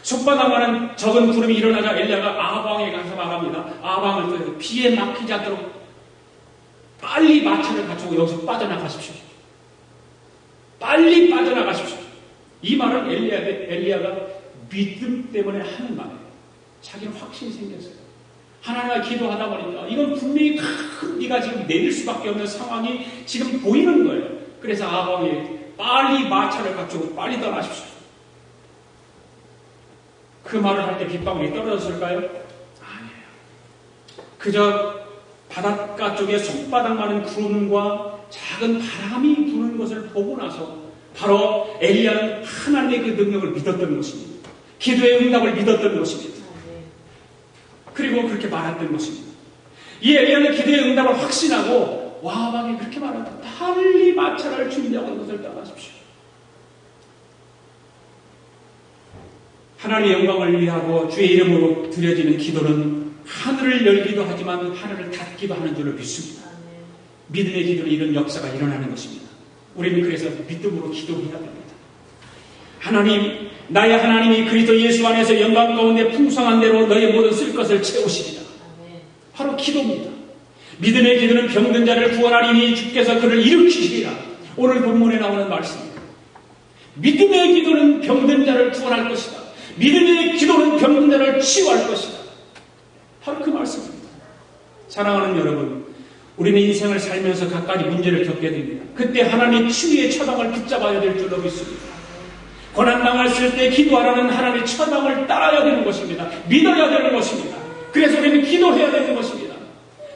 손바닥만한 적은 구름이 일어나자 엘리야가 아방에 가서 말합니다. 아방을 또 비에 막히지 않도록 빨리 마차를 갖추고 여기서 빠져나가십시오. 빨리 빠져나가십시오. 이 말은 엘리야가 믿음 때문에 하는 말이에요. 자기는 확신이 생겼어요. 하나님과 기도하다 보니까 이건 분명히 큰 비가 지금 내릴 수밖에 없는 상황이 지금 보이는 거예요. 그래서 아방에 빨리 마차를 갖추고 빨리 떠나십시오. 그 말을 할 때 빗방울이 떨어졌을까요? 아니에요. 그저 바닷가 쪽에 손바닥만한 구름과 작은 바람이 부는 것을 보고 나서 바로 엘리야는 하나님의 그 능력을 믿었던 것입니다. 기도의 응답을 믿었던 것입니다. 그리고 그렇게 말했던 것입니다. 이 엘리야는 기도의 응답을 확신하고 와방에 그렇게 말합니다. 빨리 마차를 준비하고 이것을 떠나십시오. 하나님의 영광을 위하고 주의 이름으로 드려지는 기도는 하늘을 열기도 하지만 하늘을 닫기도 하는 줄을 믿습니다. 믿음의 기도는 이런 역사가 일어나는 것입니다. 우리는 그래서 믿음으로 기도해야 됩니다. 하나님, 나의 하나님이 그리스도 예수 안에서 영광 가운데 풍성한 대로 너의 모든 쓸 것을 채우시리라. 바로 기도입니다. 믿음의 기도는 병든 자를 구원하리니 주께서 그를 일으키시리라. 오늘 본문에 나오는 말씀입니다. 믿음의 기도는 병든 자를 구원할 것이다. 믿음의 기도는 병든 자를 치유할 것이다. 바로 그 말씀입니다. 사랑하는 여러분, 우리는 인생을 살면서 각가지 문제를 겪게 됩니다. 그때 하나님의 치유의 처방을 붙잡아야 될 줄로 믿습니다. 고난당했을 때 기도하라는 하나님의 처방을 따라야 되는 것입니다. 믿어야 되는 것입니다. 그래서 우리는 기도해야 되는 것입니다.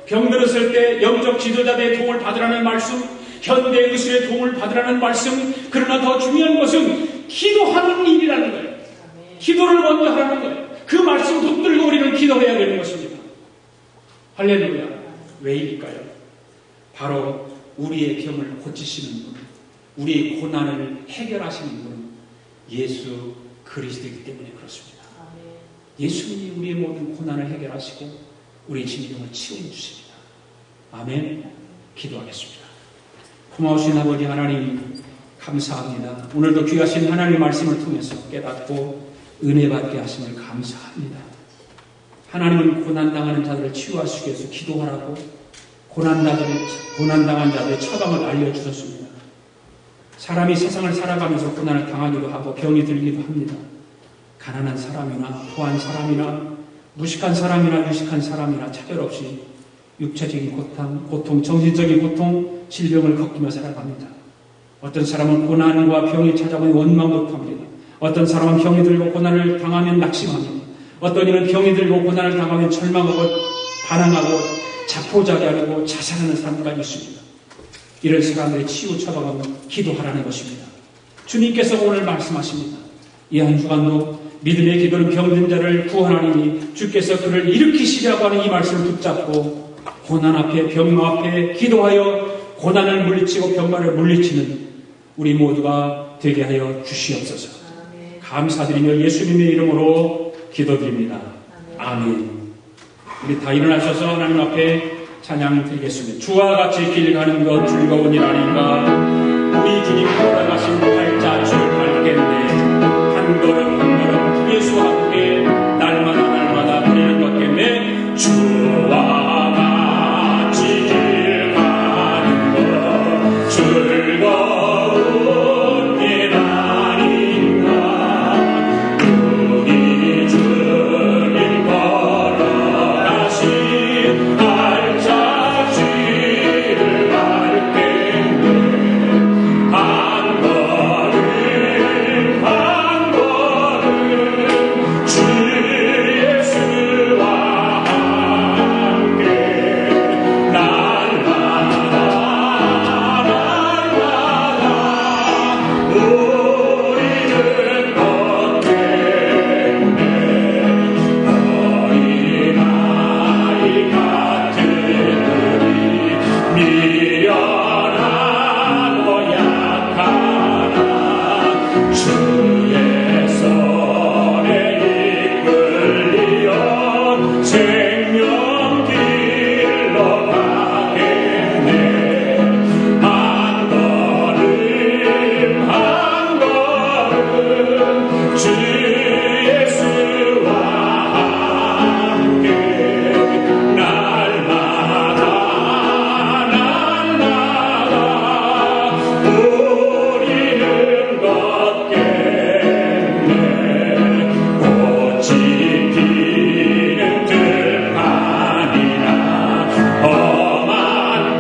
병들었을 때 영적 지도자들의 도움을 받으라는 말씀, 현대 의술의 도움을 받으라는 말씀, 그러나 더 중요한 것은 기도하는 일이라는 거예요. 기도를 먼저 하라는 거예요. 그 말씀 붙들고 우리는 기도해야 되는 것입니다. 할렐루야. 왜일까요? 바로 우리의 병을 고치시는 분, 우리의 고난을 해결하시는 분, 예수 그리스도이기 때문에 그렇습니다. 예수님이 우리의 모든 고난을 해결하시고 우리의 질병을 치유해 주십니다. 아멘. 기도하겠습니다. 고마우신 아버지 하나님 감사합니다. 오늘도 귀하신 하나님의 말씀을 통해서 깨닫고 은혜 받게 하심을 감사합니다. 하나님은 고난당하는 자들을 치유하시기 위해서 기도하라고 고난당한 자들의 처방을 알려주셨습니다. 사람이 세상을 살아가면서 고난을 당하기도 하고 병이 들기도 합니다. 가난한 사람이나 포한 사람이나 무식한 사람이나 유식한 사람이나 차별 없이 육체적인 고통, 정신적인 고통, 질병을 겪으며 살아갑니다. 어떤 사람은 고난과 병이 찾아오면 원망 못합니다. 어떤 사람은 병이 들고 고난을 당하면 낙심합니다. 어떤 이는 병이 들고 고난을 당하면 절망하고 반항하고 자포자기하고 자살하는 사람까지 있습니다. 이런 사람들의 치유 처방은 기도하라는 것입니다. 주님께서 오늘 말씀하십니다. 이 한 주간도 믿음의 기도는 병든 자를 구하나니 주께서 그를 일으키시려고 하는 이 말씀을 붙잡고 고난 앞에 병 앞에 기도하여 고난을 물리치고 병마를 물리치는 우리 모두가 되게 하여 주시옵소서. 감사드리며 예수님의 이름으로 기도드립니다. 아멘. 우리 다 일어나셔서 하나님 앞에 찬양 드리겠습니다. 주와 같이 길 가는 것 즐거운 일 아닌가. 우리 주님 돌아가신 팔자줄 밟겠네. 한 걸음 한 걸음 예수와 함께 날마다 부르는 것겠네. 주와 같이 길 가는 것 즐거운 일 아닌가. 우리 주님 걸어가신 팔자줄을 밟겠네. 한 걸음 한 걸음 주 예수와 함께 날마다 우리는 걷겠네. 어린아이 같은 우리 미련하고 약하나 주의 손에 이끌리어 생명길로 가겠네. 한 걸음 한 걸음 주 예수와 함께 날마다 우리는 걷겠네. 꽃이 피는 들판이나 험한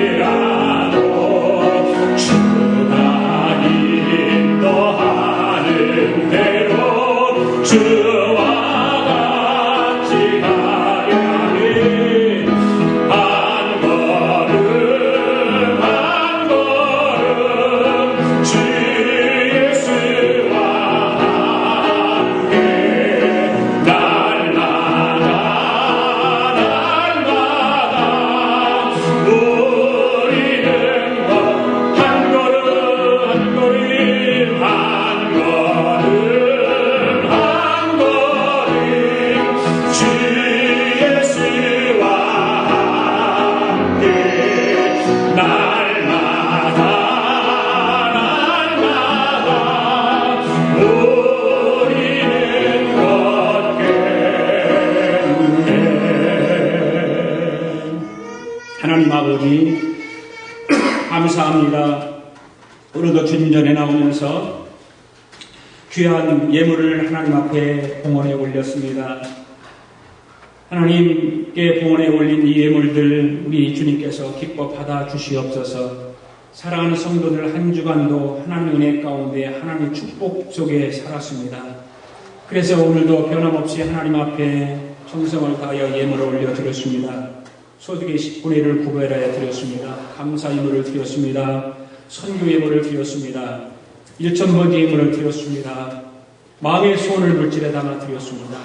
골짜기라도 주가 인도하는 대로 주와 같이 가야 해. 한 걸음 한 걸음 주 예수와 함께 날마다 우리는 한 걸음 한 걸음 한 걸음 한 걸음 주 예수와 함께 날마다 우리는 걷겠네. 하나님 아버지 감사합니다. 오늘도 주님 전에 나오면서 귀한 예물을 하나님 앞에 봉헌해 올렸습니다. 하나님께 봉헌에 올린 이 예물들 우리 주님께서 기뻐 받아 주시옵소서. 사랑하는 성도들 한 주간도 하나님의 은혜 가운데 하나님의 축복 속에 살았습니다. 그래서 오늘도 변함없이 하나님 앞에 정성을 다하여 예물을 올려드렸습니다. 소득의 10분의 1을 구별하여 드렸습니다. 감사 예물을 드렸습니다. 선교 예물을 드렸습니다. 일천번제 예물을 드렸습니다. 마음의 소원을 물질에 담아 드렸습니다.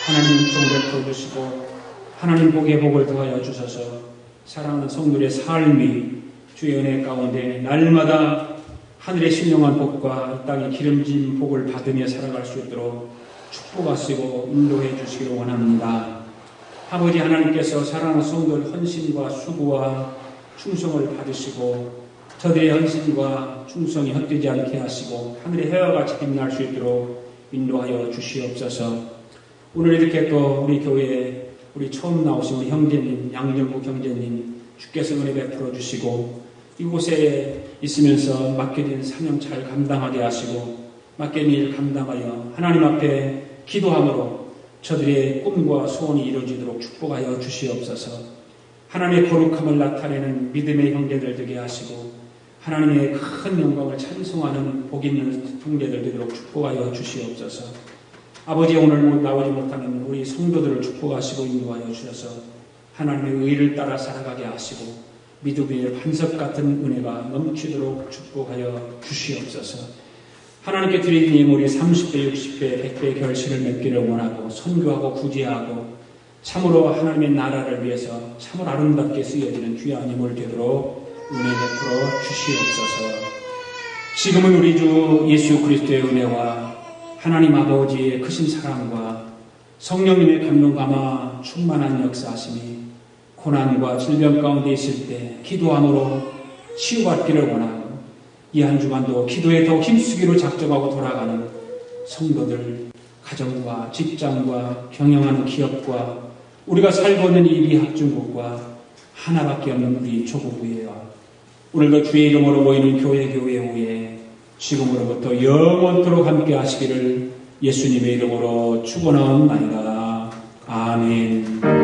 하나님 종을 풀어주시고 하나님 복에 복을 더하여 주셔서 사랑하는 성도의 삶이 주의 은혜 가운데 날마다 하늘의 신령한 복과 이 땅의 기름진 복을 받으며 살아갈 수 있도록 축복하시고 인도해 주시기를 원합니다. 아버지 하나님께서 사랑하는 성도의 헌신과 수고와 충성을 받으시고 저들의 헌신과 충성이 헛되지 않게 하시고 하늘의 해와 같이 빛날 수 있도록 인도하여 주시옵소서. 오늘 이렇게 또 우리 교회에 우리 처음 나오신 우리 형제님, 양정국 형제님 주께서 은혜 베풀어 주시고 이곳에 있으면서 맡겨진 사명 잘 감당하게 하시고 맡겨진 일 감당하여 하나님 앞에 기도함으로 저들의 꿈과 소원이 이루어지도록 축복하여 주시옵소서. 하나님의 거룩함을 나타내는 믿음의 형제들 되게 하시고 하나님의 큰 영광을 찬송하는 복 있는 형제들 되도록 축복하여 주시옵소서. 아버지 오늘 나오지 못하는 우리 성도들을 축복하시고 인도하여 주셔서 하나님의 의를 따라 살아가게 하시고 믿음의 반석 같은 은혜가 넘치도록 축복하여 주시옵소서. 하나님께 드린 예물이 30배, 60배, 100배 결실을 맺기를 원하고 선교하고 구제하고 참으로 하나님의 나라를 위해서 참으로 아름답게 쓰여지는 귀한 예물 되도록 은혜 베풀어 주시옵소서. 지금은 우리 주 예수 그리스도의 은혜와 하나님 아버지의 크신 사랑과 성령님의 감동 감화 충만한 역사하심이 고난과 질병 가운데 있을 때 기도함으로 치유받기를 원하고 이 한 주간도 기도에 더 힘쓰기로 작정하고 돌아가는 성도들, 가정과 직장과 경영하는 기업과 우리가 살고 있는 이 미학중국과 하나밖에 없는 우리 조국이에요. 오늘도 주의 이름으로 모이는 교회 후에 지금으로부터 영원토록 함께 하시기를 예수님의 이름으로 축원하옵나이다. 아멘.